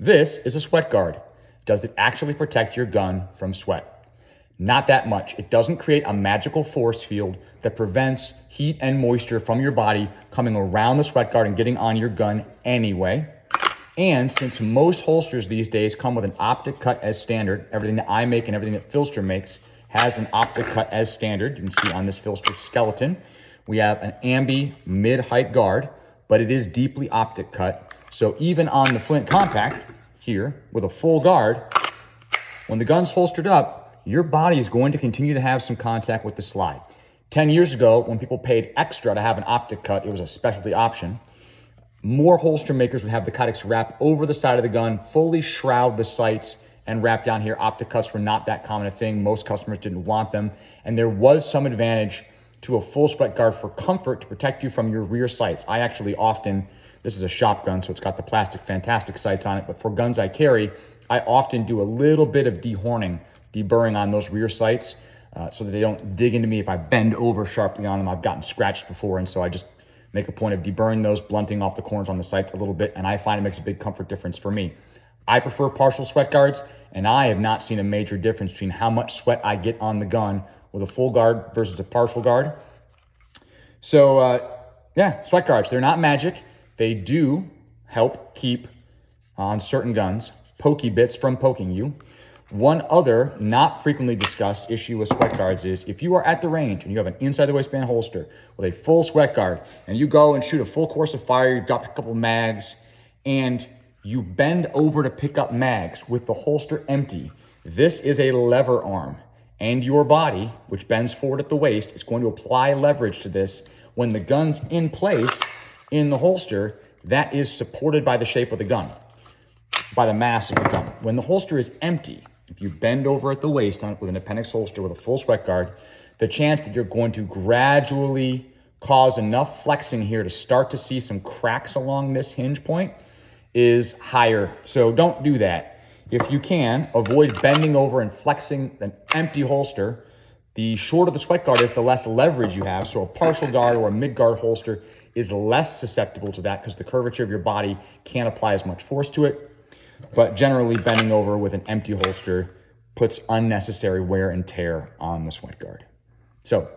This is a sweat guard. Does it actually protect your gun from sweat? Not that much. It doesn't create a magical force field that prevents heat and moisture from your body coming around the sweat guard and getting on your gun anyway. And since most holsters these days come with an optic cut as standard, everything that I make and everything that Filster makes has an optic cut as standard. You can see on this Filster skeleton, we have an ambi mid-height guard, but it is deeply optic cut. So even on the Flint Compact here with a full guard, when the gun's holstered up, your body is going to continue to have some contact with the slide. 10 years ago, when people paid extra to have an optic cut, it was a specialty option. More holster makers would have the Kydex wrap over the side of the gun, fully shroud the sights, and wrap down here. Optic cuts were not that common a thing. Most customers didn't want them. And there was some advantage to a full sweat guard for comfort to protect you from your rear sights. I actually often, this is a shop gun, so it's got the plastic fantastic sights on it, but for guns I carry, I often do a little bit of dehorning, deburring on those rear sights so that they don't dig into me if I bend over sharply on them. I've gotten scratched before, and so I just make a point of deburring those, blunting off the corners on the sights a little bit, and I find it makes a big comfort difference for me. I prefer partial sweat guards, and I have not seen a major difference between how much sweat I get on the gun with a full guard versus a partial guard. So yeah, sweat guards, they're not magic. They do help keep, on certain guns, pokey bits from poking you. One other not frequently discussed issue with sweat guards is if you are at the range and you have an inside the waistband holster with a full sweat guard and you go and shoot a full course of fire, you've dropped a couple mags, and you bend over to pick up mags with the holster empty, this is a lever arm. And your body, which bends forward at the waist, is going to apply leverage to this. When the gun's in place in the holster, that is supported by the shape of the gun, by the mass of the gun. When the holster is empty, if you bend over at the waist on it with an appendix holster with a full sweat guard, the chance that you're going to gradually cause enough flexing here to start to see some cracks along this hinge point is higher. So don't do that. If you can, avoid bending over and flexing an empty holster. The shorter the sweat guard is, the less leverage you have. So a partial guard or a mid-guard holster is less susceptible to that because the curvature of your body can't apply as much force to it. But generally, bending over with an empty holster puts unnecessary wear and tear on the sweat guard. So